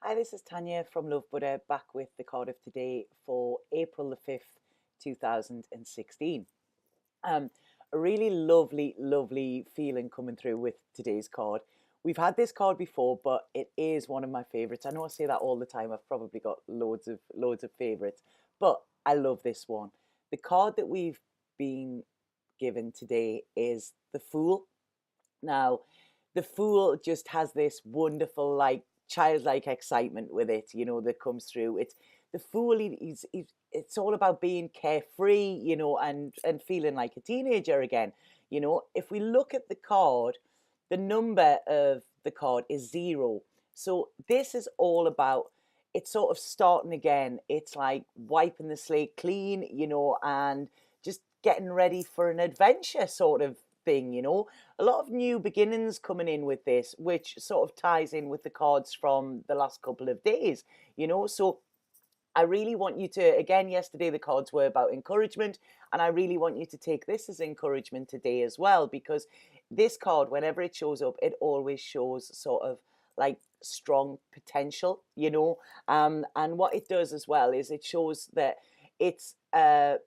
Hi, this is Tanya from Love Buddha back with the card of today for April the 5th, 2016. Um, a really lovely feeling coming through with today's card. We've had this card before, but it is one of my favorites. I know I say that all the time. I've probably got loads of favorites, but I love this one. The card that we've been given today is the Fool. Now, the Fool just has this wonderful, like, childlike excitement with it, that comes through. It's the Fool. It's all about being carefree, and feeling like a teenager again. If we look at the card, the number of the card is 0. So this is all about. It's sort of starting again. It's like wiping the slate clean, and just getting ready for an adventure sort of thing. A lot of new beginnings coming in with this, which sort of ties in with the cards from the last couple of days. So I really want you to, again, yesterday the cards were about encouragement, and I really want you to take this as encouragement today as well, because this card, whenever it shows up, it always shows sort of like strong potential. And what it does as well is it shows that it's a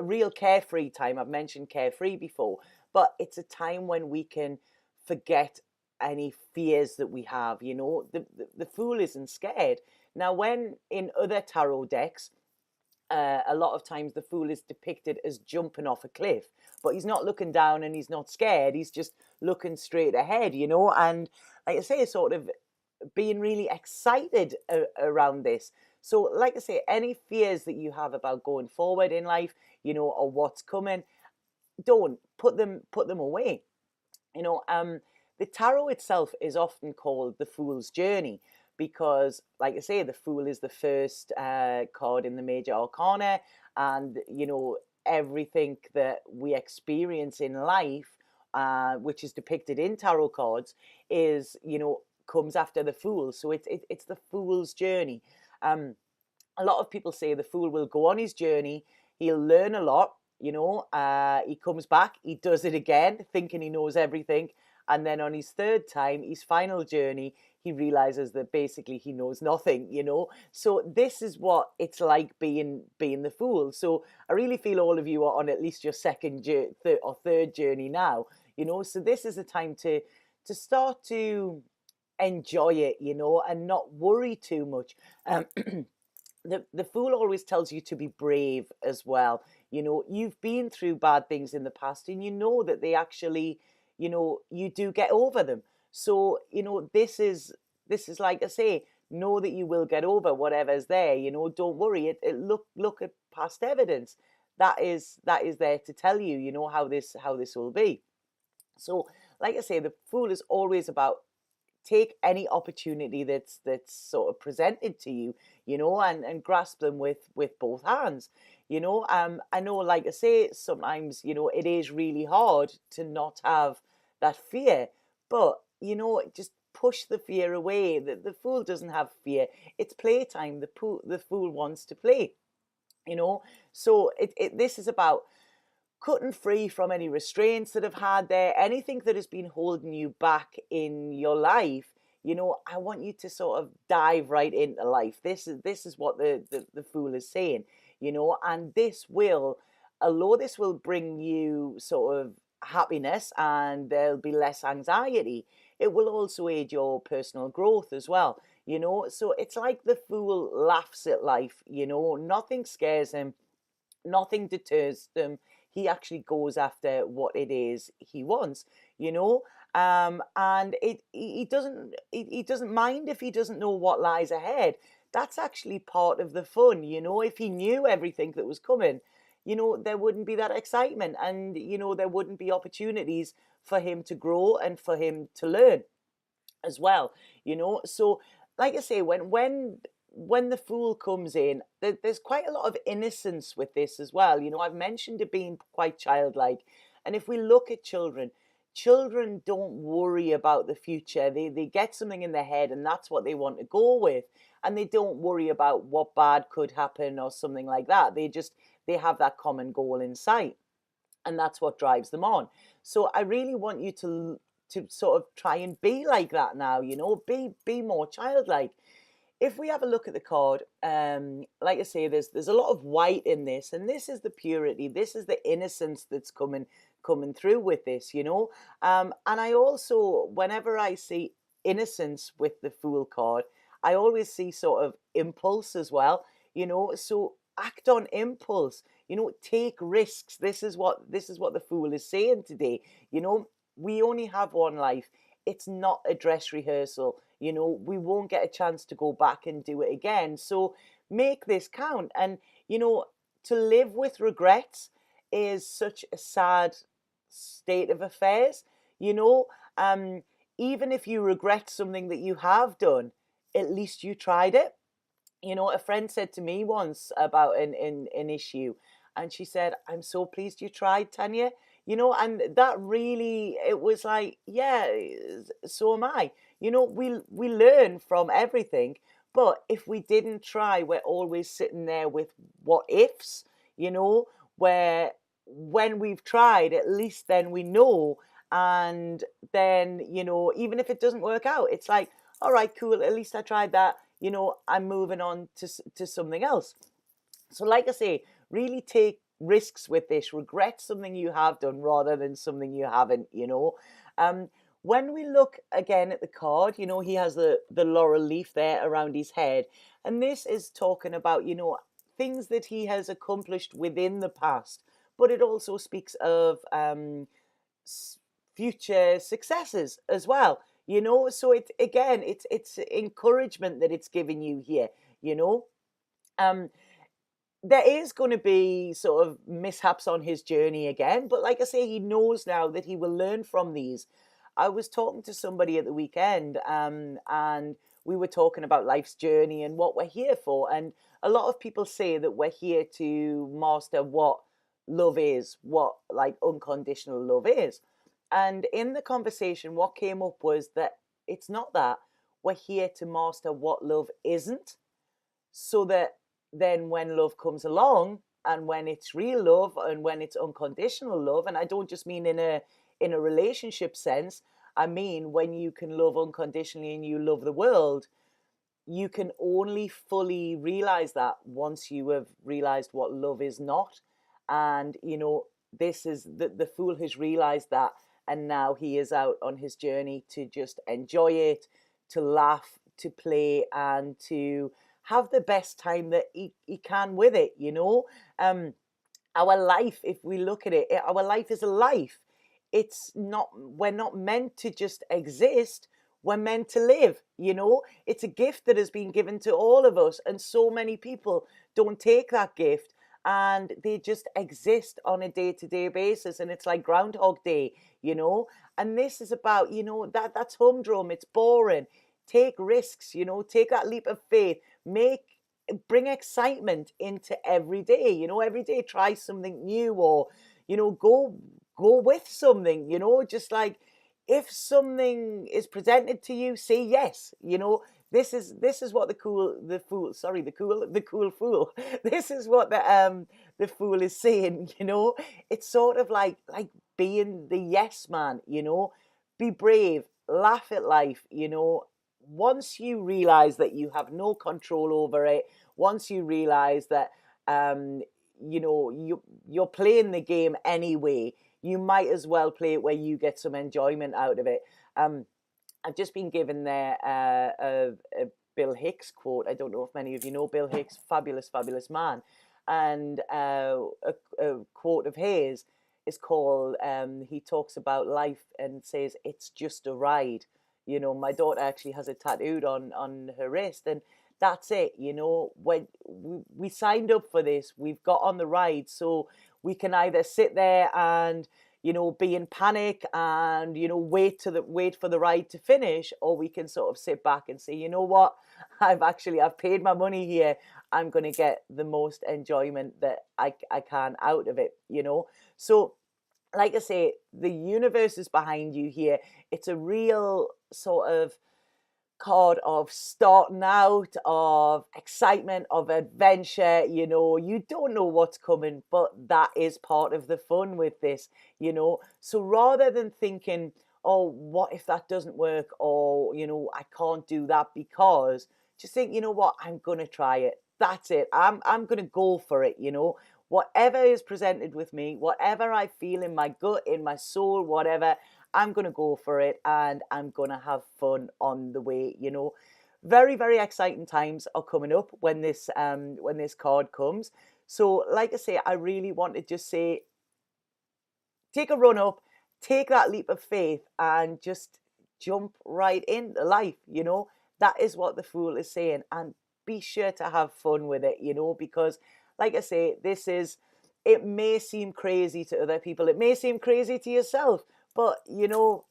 real carefree time. I've mentioned carefree before, but it's a time when we can forget any fears that we have. The Fool isn't scared. Now, when in other tarot decks, a lot of times the Fool is depicted as jumping off a cliff, but he's not looking down and he's not scared. He's just looking straight ahead. And like I say, sort of being really excited around this. So, like I say, any fears that you have about going forward in life, or what's coming, don't put them away. You know, um, the tarot itself is often called the Fool's Journey because, like I say, the Fool is the first card in the major arcana, and everything that we experience in life, which is depicted in tarot cards, is comes after the Fool. So it's the Fool's journey. Um, a lot of people say the Fool will go on his journey, he'll learn a lot, he comes back, he does it again, thinking he knows everything. And then on his third time, his final journey, he realizes that basically he knows nothing. So this is what it's like being the Fool. So I really feel all of you are on at least your second or third journey now. So this is the time to start to enjoy it, and not worry too much. The Fool always tells you to be brave as well. You've been through bad things in the past, and you know that they actually, you do get over them. So this is like I say, know that you will get over whatever's there. Don't worry. Look at past evidence. That is there to tell you, how this will be. So, like I say, the Fool is always about take any opportunity that's sort of presented to you, and grasp them with both hands. I know, like I say, sometimes it is really hard to not have that fear, but just push the fear away. The Fool doesn't have fear. It's playtime. The Fool wants to play. So this is about cutting free from any restraints that have had there, anything that has been holding you back in your life. I want you to sort of dive right into life. This is what the Fool is saying. And although this will bring you sort of happiness and there'll be less anxiety, it will also aid your personal growth as well. So it's like the Fool laughs at life. Nothing scares him, nothing deters them. He actually goes after what it is he wants. And he doesn't mind if he doesn't know what lies ahead. That's actually part of the fun. If he knew everything that was coming, there wouldn't be that excitement, and there wouldn't be opportunities for him to grow and for him to learn as well. So, like I say, when the Fool comes in, there's quite a lot of innocence with this as well. I've mentioned it being quite childlike, and if we look at children don't worry about the future. They get something in their head, and that's what they want to go with, and they don't worry about what bad could happen or something like that. They have that common goal in sight, and that's what drives them on. So I really want you to sort of try and be like that now, be more childlike. If we have a look at the card, like I say, there's a lot of white in this, and this is the purity, this is the innocence that's coming through with this. And I also, whenever I see innocence with the Fool card, I always see sort of impulse as well. So act on impulse, take risks. This is what the Fool is saying today. We only have one life. It's not a dress rehearsal. We won't get a chance to go back and do it again. So make this count. And, to live with regrets is such a sad state of affairs. you know um Even if you regret something that you have done, at least you tried it. A friend said to me once about an issue, and she said, "I'm so pleased you tried, Tanya." And that really, it was like, yeah, so am I. We learn from everything, but if we didn't try, we're always sitting there with what ifs, where when we've tried, at least then we know. And then, even if it doesn't work out, it's like, all right, cool, at least I tried that. I'm moving on to something else. So like I say, really take risks with this. Regret something you have done rather than something you haven't. When we look again at the card, he has the laurel leaf there around his head. And this is talking about, things that he has accomplished within the past. But it also speaks of future successes as well. So it's encouragement that it's giving you here. Um there is going to be sort of mishaps on his journey again, but like I say, he knows now that he will learn from these. I was talking to somebody at the weekend, and we were talking about life's journey and what we're here for. And a lot of people say that we're here to master what love is, what like unconditional love is. And in the conversation, what came up was that it's not that. We're here to master what love isn't, so that then when love comes along, and when it's real love and when it's unconditional love, and I don't just mean in a relationship sense, I mean when you can love unconditionally and you love the world, you can only fully realize that once you have realized what love is not. And this is the Fool has realized that, and now he is out on his journey to just enjoy it, to laugh, to play, and to have the best time that he can with it. Our life, if we look at it, our life is a life. We're not meant to just exist. We're meant to live. It's a gift that has been given to all of us, and so many people don't take that gift, and they just exist on a day-to-day basis, and it's like Groundhog Day. And this is about, that's humdrum, it's boring. Take risks, take that leap of faith, bring excitement into every day. Every day try something new, or go with something. Just like, if something is presented to you, say yes. This is what the cool Fool this is what the Fool is saying. It's sort of like being the yes man. Be brave, laugh at life. Once you realize that you have no control over it, once you realize that you're playing the game anyway, you might as well play it where you get some enjoyment out of it. I've just been given there a Bill Hicks quote. I don't know if many of you know Bill Hicks, fabulous, fabulous man. And a quote of his is called, he talks about life and says, "It's just a ride." My daughter actually has it tattooed on her wrist, and that's it. When we signed up for this, we've got on the ride, so we can either sit there and be in panic and wait for the ride to finish, or we can sort of sit back and say, you know what, I've paid my money here. I'm going to get the most enjoyment that I can out of it. So like I say, the universe is behind you here. It's a real sort of card of starting out, of excitement, of adventure. You don't know what's coming, but that is part of the fun with this. So rather than thinking, oh, what if that doesn't work? Or, I can't do that because, just think, you know what, I'm going to try it. That's it. I'm going to go for it, Whatever is presented with me, whatever I feel in my gut, in my soul, whatever, I'm going to go for it, and I'm going to have fun on the way, Very, very exciting times are coming up when this card comes. So, like I say, I really want to just say, take a run up, take that leap of faith, and just jump right into life. That is what the Fool is saying, and be sure to have fun with it. Because, like I say, it may seem crazy to other people, it may seem crazy to yourself, but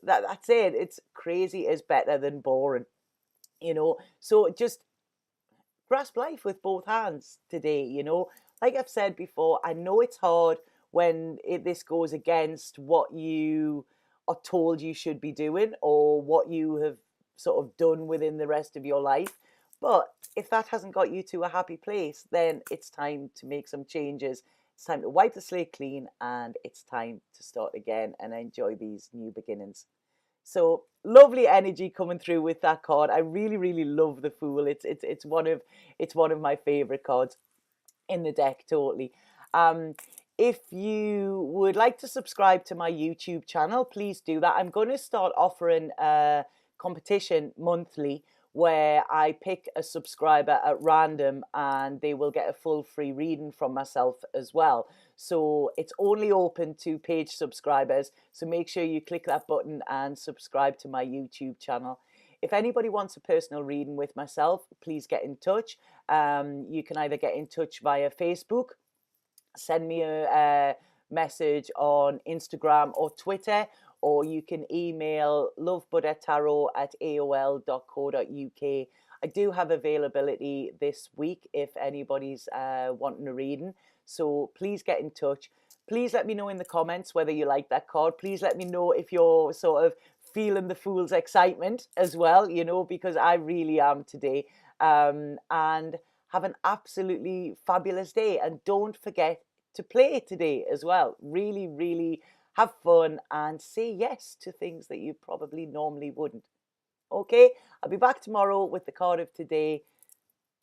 that's it. It's crazy is better than boring. So just grasp life with both hands today. Like I've said before, I know it's hard when this goes against what you are told you should be doing, or what you have sort of done within the rest of your life. But if that hasn't got you to a happy place, then it's time to make some changes. It's time to wipe the slate clean, and it's time to start again and enjoy these new beginnings. So lovely energy coming through with that card. I really, really love the Fool. It's one of my favorite cards in the deck, totally. If you would like to subscribe to my YouTube channel, please do that. I'm going to start offering a competition monthly where I pick a subscriber at random, and they will get a full free reading from myself as well. So it's only open to page subscribers. So make sure you click that button and subscribe to my YouTube channel. If anybody wants a personal reading with myself, please get in touch. You can either get in touch via Facebook, send me a message on Instagram or Twitter, or you can email lovebuddhatarot@aol.co.uk. I do have availability this week if anybody's wanting a reading. So please get in touch. Please let me know in the comments whether you like that card. Please let me know if you're sort of feeling the Fool's excitement as well, because I really am today. And have an absolutely fabulous day. And don't forget to play today as well. Really, really have fun and say yes to things that you probably normally wouldn't. Okay, I'll be back tomorrow with the card of today.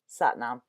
Sat Nam.